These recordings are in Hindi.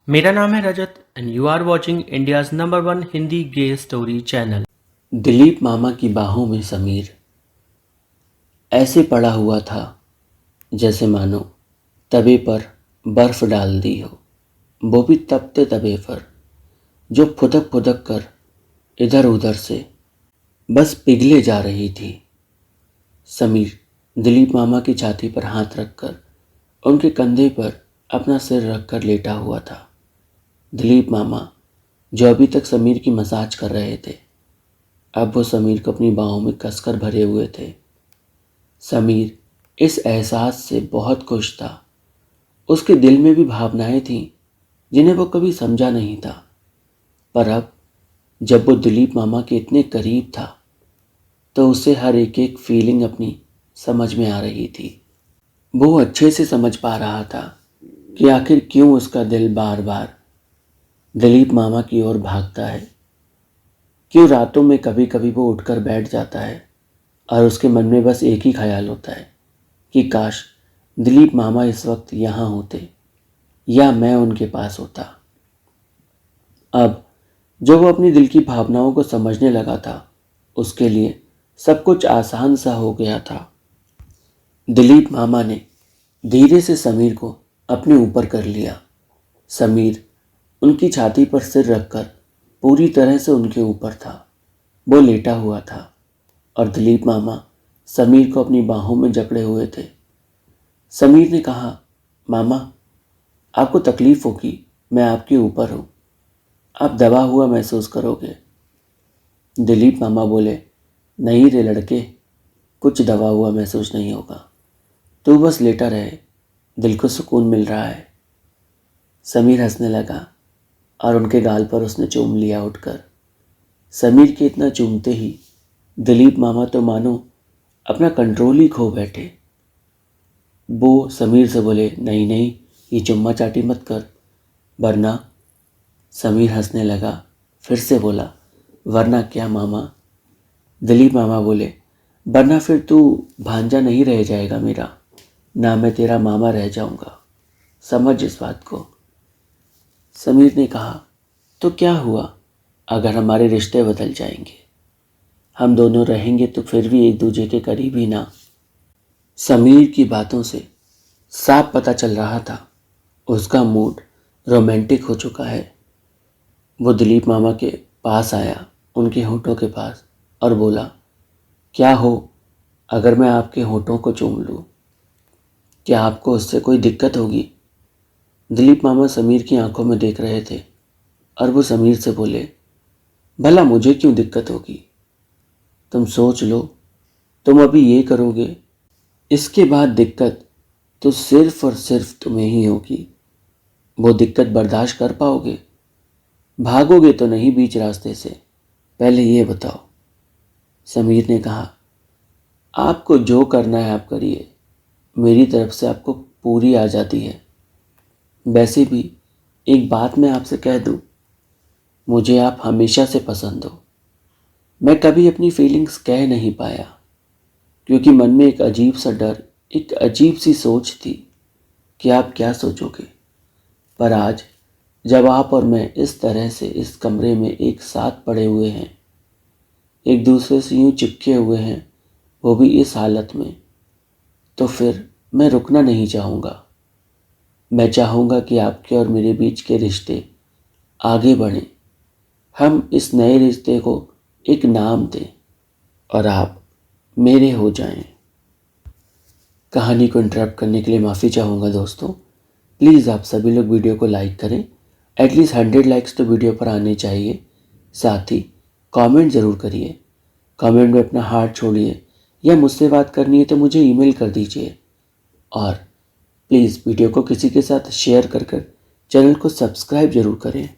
मेरा नाम है Rajat and you are watching India's number one Hindi gay story channel. Dilip मामा की बाहों में समीर ऐसे पड़ा हुआ था जैसे मानो तवे पर बर्फ डाल दी हो, वो भी तपते तवे पर जो फुदक फुदक कर इधर उधर से बस पिघले जा रही थी। समीर दिलीप मामा की छाती पर हाथ रखकर उनके कंधे पर अपना सिर रखकर लेटा हुआ था। दिलीप मामा जो अभी तक समीर की मसाज कर रहे थे, अब वो समीर को अपनी बाहों में कसकर भरे हुए थे। समीर इस एहसास से बहुत खुश था। उसके दिल में भी भावनाएं थीं जिन्हें वो कभी समझा नहीं था, पर अब जब वो दिलीप मामा के इतने करीब था तो उसे हर एक एक फीलिंग अपनी समझ में आ रही थी। वो अच्छे से समझ पा रहा था कि आखिर क्यों उसका दिल बार बार दिलीप मामा की ओर भागता है, क्यों रातों में कभी कभी वो उठकर बैठ जाता है और उसके मन में बस एक ही ख्याल होता है कि काश दिलीप मामा इस वक्त यहाँ होते या मैं उनके पास होता। अब जब वो अपनी दिल की भावनाओं को समझने लगा था, उसके लिए सब कुछ आसान सा हो गया था। दिलीप मामा ने धीरे से समीर को अपने ऊपर कर लिया। समीर उनकी छाती पर सिर रखकर पूरी तरह से उनके ऊपर था। वो लेटा हुआ था और दिलीप मामा समीर को अपनी बाहों में जकड़े हुए थे। समीर ने कहा, मामा आपको तकलीफ होगी, मैं आपके ऊपर हूँ, आप दबा हुआ महसूस करोगे। दिलीप मामा बोले, नहीं रे लड़के, कुछ दबा हुआ महसूस नहीं होगा, तू बस लेटा रहे, दिल को सुकून मिल रहा है। समीर हंसने लगा और उनके गाल पर उसने चूम लिया उठकर। समीर के इतना चूमते ही दिलीप मामा तो मानो अपना कंट्रोल ही खो बैठे। वो समीर से बोले, नहीं नहीं, ये चुम्मा चाटी मत कर, वरना। समीर हंसने लगा, फिर से बोला, वरना क्या मामा। दिलीप मामा बोले, वरना फिर तू भांजा नहीं रह जाएगा मेरा, ना मैं तेरा मामा रह जाऊंगा, समझ इस बात को। समीर ने कहा, तो क्या हुआ अगर हमारे रिश्ते बदल जाएंगे, हम दोनों रहेंगे तो फिर भी एक दूसरे के करीब ही ना। समीर की बातों से साफ पता चल रहा था उसका मूड रोमांटिक हो चुका है। वो दिलीप मामा के पास आया, उनके होठों के पास, और बोला, क्या हो अगर मैं आपके होठों को चूम लूँ, क्या आपको उससे कोई दिक्कत होगी। दिलीप मामा समीर की आंखों में देख रहे थे और वो समीर से बोले, भला मुझे क्यों दिक्कत होगी, तुम सोच लो, तुम अभी ये करोगे, इसके बाद दिक्कत तो सिर्फ और सिर्फ तुम्हें ही होगी। वो दिक्कत बर्दाश्त कर पाओगे, भागोगे तो नहीं बीच रास्ते से, पहले ये बताओ। समीर ने कहा, आपको जो करना है आप करिए, मेरी तरफ से आपको पूरी आज़ादी है। वैसे भी एक बात मैं आपसे कह दूं, मुझे आप हमेशा से पसंद हो। मैं कभी अपनी फीलिंग्स कह नहीं पाया क्योंकि मन में एक अजीब सा डर, एक अजीब सी सोच थी कि आप क्या सोचोगे। पर आज जब आप और मैं इस तरह से इस कमरे में एक साथ पड़े हुए हैं, एक दूसरे से यूं चिपके हुए हैं, वो भी इस हालत में, तो फिर मैं रुकना नहीं चाहूँगा। मैं चाहूँगा कि आपके और मेरे बीच के रिश्ते आगे बढ़ें। हम इस नए रिश्ते को एक नाम दें और आप मेरे हो जाएं। कहानी को इंटरप्ट करने के लिए माफ़ी चाहूँगा दोस्तों। प्लीज़ आप सभी लोग वीडियो को लाइक करें। एटलीस्ट 100 लाइक्स तो वीडियो पर आने चाहिए। साथ ही कमेंट ज़रूर करिए। कमेंट में अपना हार्ट छोड़िए, या मुझसे बात करनी है तो मुझे ईमेल कर दीजिए। और प्लीज़ वीडियो को किसी के साथ शेयर कर चैनल को सब्सक्राइब ज़रूर करें।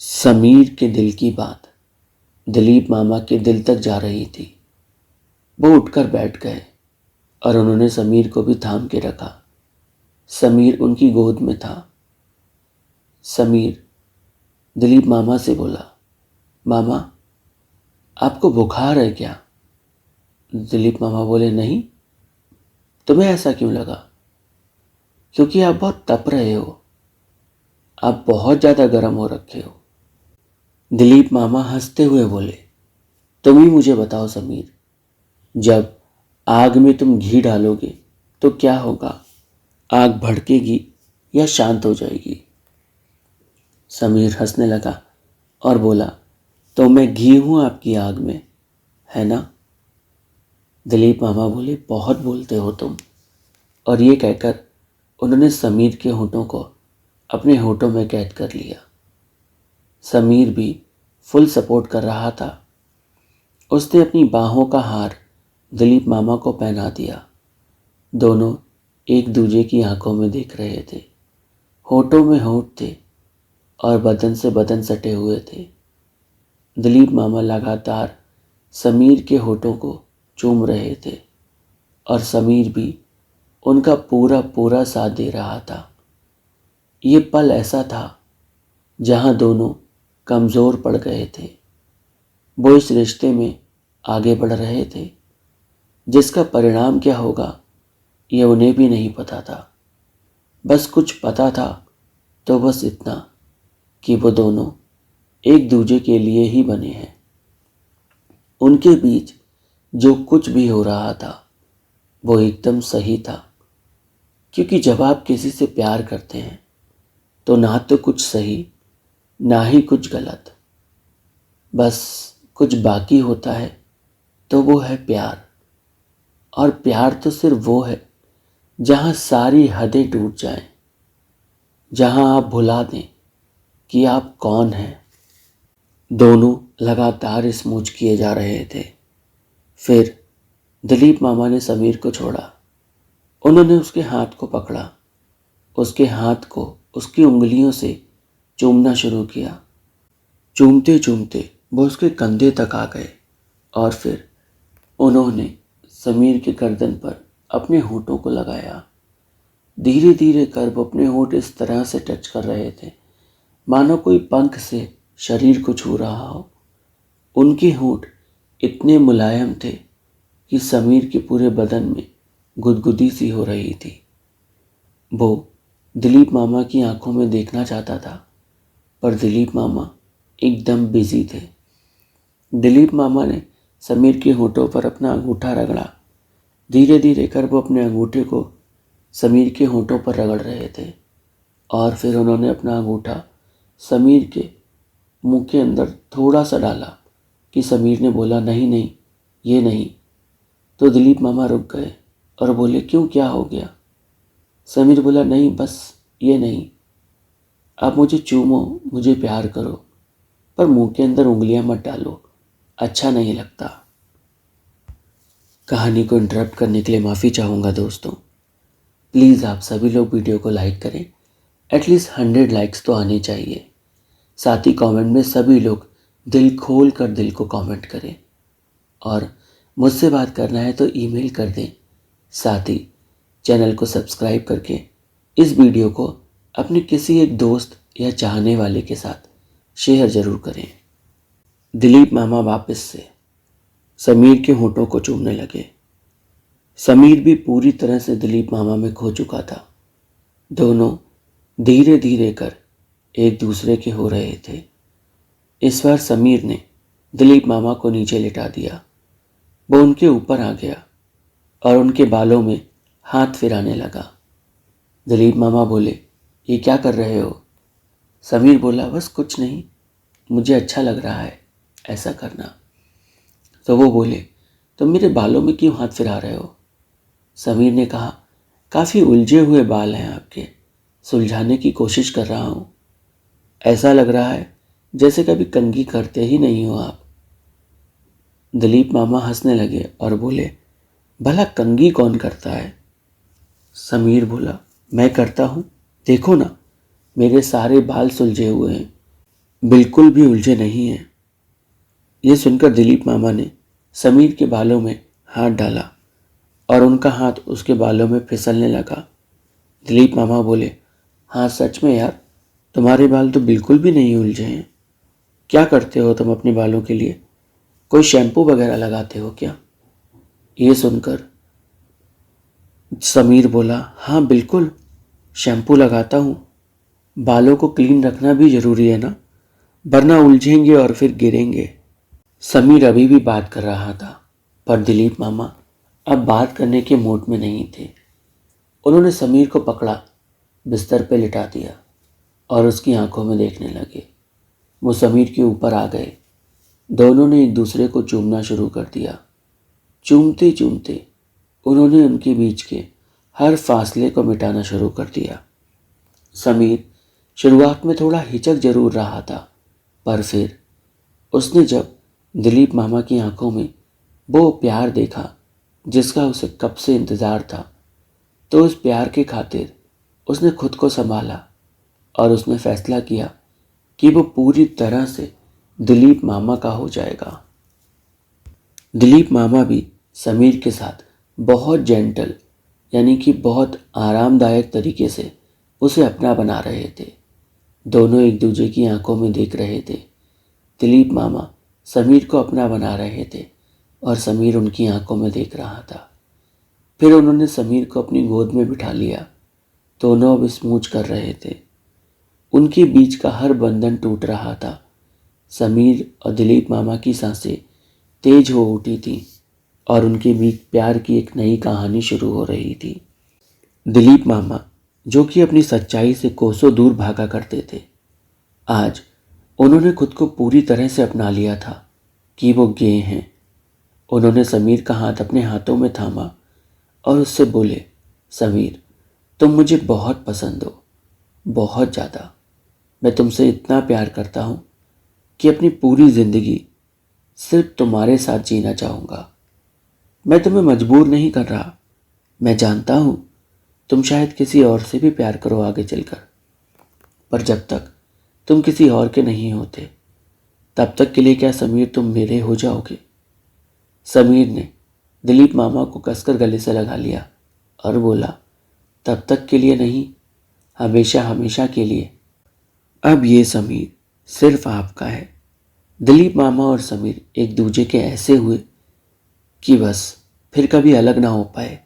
समीर के दिल की बात दिलीप मामा के दिल तक जा रही थी। वो उठकर बैठ गए और उन्होंने समीर को भी थाम के रखा। समीर उनकी गोद में था। समीर दिलीप मामा से बोला, मामा आपको बुखार है क्या। दिलीप मामा बोले, नहीं, तुम्हें ऐसा क्यों लगा, क्योंकि आप बहुत तप रहे हो। आप बहुत ज़्यादा गर्म हो रखे हो। दिलीप मामा हंसते हुए बोले, तुम ही मुझे बताओ समीर, जब आग में तुम घी डालोगे तो क्या होगा? आग भड़केगी या शांत हो जाएगी? समीर हंसने लगा और बोला, तो मैं घी हूं आपकी आग में, है ना? दिलीप मामा बोले, बहुत बोलते हो तुम। और ये कहकर उन्होंने समीर के होठों को अपने होठों में कैद कर लिया। समीर भी फुल सपोर्ट कर रहा था। उसने अपनी बाहों का हार दिलीप मामा को पहना दिया। दोनों एक दूजे की आंखों में देख रहे थे। होठों में होठ थे और बदन से बदन सटे हुए थे। दिलीप मामा लगातार समीर के होठों को चूम रहे थे और समीर भी उनका पूरा पूरा साथ दे रहा था। ये पल ऐसा था जहां दोनों कमज़ोर पड़ गए थे। वो इस रिश्ते में आगे बढ़ रहे थे जिसका परिणाम क्या होगा ये उन्हें भी नहीं पता था। बस कुछ पता था तो बस इतना कि वो दोनों एक दूजे के लिए ही बने हैं। उनके बीच जो कुछ भी हो रहा था वो एकदम सही था, क्योंकि जब आप किसी से प्यार करते हैं तो ना तो कुछ सही ना ही कुछ गलत, बस कुछ बाकी होता है तो वो है प्यार। और प्यार तो सिर्फ वो है जहाँ सारी हदें टूट जाएं, जहाँ आप भुला दें कि आप कौन हैं। दोनों लगातार स्मूच किए जा रहे थे। फिर दिलीप मामा ने समीर को छोड़ा। उन्होंने उसके हाथ को पकड़ा, उसके हाथ को उसकी उंगलियों से चूमना शुरू किया। चूमते चूमते वो उसके कंधे तक आ गए और फिर उन्होंने समीर के गर्दन पर अपने होठों को लगाया। धीरे धीरे कर वो अपने होठ इस तरह से टच कर रहे थे मानो कोई पंख से शरीर को छू रहा हो। उनके होठ इतने मुलायम थे कि समीर के पूरे बदन में गुदगुदी सी हो रही थी। वो दिलीप मामा की आंखों में देखना चाहता था, पर दिलीप मामा एकदम बिजी थे। दिलीप मामा ने समीर के होठों पर अपना अंगूठा रगड़ा। धीरे धीरे कर वो अपने अंगूठे को समीर के होठों पर रगड़ रहे थे और फिर उन्होंने अपना अंगूठा समीर के मुंह के अंदर थोड़ा सा डाला कि समीर ने बोला, नहीं नहीं, ये नहीं। तो दिलीप मामा रुक गए और बोले, क्यों, क्या हो गया? समीर बोला, नहीं, बस ये नहीं। आप मुझे चूमो, मुझे प्यार करो, पर मुंह के अंदर उंगलियां मत डालो, अच्छा नहीं लगता। कहानी को इंटरप्ट करने के लिए माफ़ी चाहूँगा दोस्तों। प्लीज़ आप सभी लोग वीडियो को लाइक करें। एटलीस्ट 100 लाइक्स तो आने चाहिए। साथ ही कमेंट में सभी लोग दिल खोल कर दिल को कमेंट करें और मुझसे बात करना है तो ईमेल कर दें। साथ ही चैनल को सब्सक्राइब करके इस वीडियो को अपने किसी एक दोस्त या चाहने वाले के साथ शेयर ज़रूर करें। दिलीप मामा वापस से समीर के होठों को चूमने लगे। समीर भी पूरी तरह से दिलीप मामा में खो चुका था। दोनों धीरे धीरे कर एक दूसरे के हो रहे थे। इस बार समीर ने दिलीप मामा को नीचे लिटा दिया। वो उनके ऊपर आ गया और उनके बालों में हाथ फिराने लगा। दिलीप मामा बोले, ये क्या कर रहे हो? समीर बोला, बस कुछ नहीं, मुझे अच्छा लग रहा है ऐसा करना। तो वो बोले, तुम मेरे बालों में क्यों हाथ फिरा रहे हो? समीर ने कहा, काफ़ी उलझे हुए बाल हैं आपके, सुलझाने की कोशिश कर रहा हूँ। ऐसा लग रहा है जैसे कभी कंघी करते ही नहीं हो आप। दिलीप मामा हंसने लगे और बोले, भला कंघी कौन करता है? समीर बोला, मैं करता हूँ, देखो ना, मेरे सारे बाल सुलझे हुए हैं, बिल्कुल भी उलझे नहीं हैं। ये सुनकर दिलीप मामा ने समीर के बालों में हाथ डाला और उनका हाथ उसके बालों में फिसलने लगा। दिलीप मामा बोले, हाँ सच में यार, तुम्हारे बाल तो बिल्कुल भी नहीं उलझे हैं। क्या करते हो तुम अपने बालों के लिए? कोई शैम्पू वगैरह लगाते हो क्या? ये सुनकर समीर बोला, हाँ बिल्कुल, शैम्पू लगाता हूँ, बालों को क्लीन रखना भी जरूरी है ना, वरना उलझेंगे और फिर गिरेंगे। समीर अभी भी बात कर रहा था, पर दिलीप मामा अब बात करने के मूड में नहीं थे। उन्होंने समीर को पकड़ा, बिस्तर पे लिटा दिया और उसकी आंखों में देखने लगे। वो समीर के ऊपर आ गए। दोनों ने एक दूसरे को चूमना शुरू कर दिया। चूमते चूमते उन्होंने उनके बीच के हर फासले को मिटाना शुरू कर दिया। समीर शुरुआत में थोड़ा हिचक जरूर रहा था, पर फिर उसने जब दिलीप मामा की आंखों में वो प्यार देखा जिसका उसे कब से इंतज़ार था, तो उस प्यार के खातिर उसने खुद को संभाला और उसने फैसला किया कि वो पूरी तरह से दिलीप मामा का हो जाएगा। दिलीप मामा भी समीर के साथ बहुत जेंटल यानी कि बहुत आरामदायक तरीके से उसे अपना बना रहे थे। दोनों एक दूसरे की आंखों में देख रहे थे। दिलीप मामा समीर को अपना बना रहे थे और समीर उनकी आंखों में देख रहा था। फिर उन्होंने समीर को अपनी गोद में बिठा लिया। दोनों अब स्मूच कर रहे थे। उनके बीच का हर बंधन टूट रहा था। समीर और दिलीप मामा की सांसें तेज हो उठी थी और उनके बीच प्यार की एक नई कहानी शुरू हो रही थी। दिलीप मामा, जो कि अपनी सच्चाई से कोसों दूर भागा करते थे, आज उन्होंने खुद को पूरी तरह से अपना लिया था कि वो गे हैं। उन्होंने समीर का हाथ अपने हाथों में थामा और उससे बोले, समीर, तुम मुझे बहुत पसंद हो, बहुत ज़्यादा। मैं तुमसे इतना प्यार करता हूँ कि अपनी पूरी ज़िंदगी सिर्फ तुम्हारे साथ जीना चाहूँगा। मैं तुम्हें मजबूर नहीं कर रहा। मैं जानता हूँ तुम शायद किसी और से भी प्यार करो आगे चलकर, पर जब तक तुम किसी और के नहीं होते, तब तक के लिए क्या समीर तुम मेरे हो जाओगे? समीर ने दिलीप मामा को कसकर गले से लगा लिया और बोला, तब तक के लिए नहीं, हमेशा हमेशा के लिए। अब ये समीर सिर्फ आपका है। दिलीप मामा और समीर एक दूसरे के ऐसे हुए कि बस फिर कभी अलग ना हो पाए।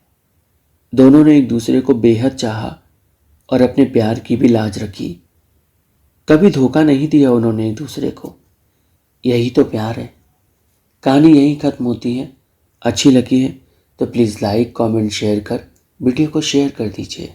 दोनों ने एक दूसरे को बेहद चाहा और अपने प्यार की भी लाज रखी। कभी धोखा नहीं दिया उन्होंने एक दूसरे को। यही तो प्यार है। कहानी यहीं ख़त्म होती है। अच्छी लगी है तो प्लीज़ लाइक, कमेंट, शेयर कर वीडियो को शेयर कर दीजिए।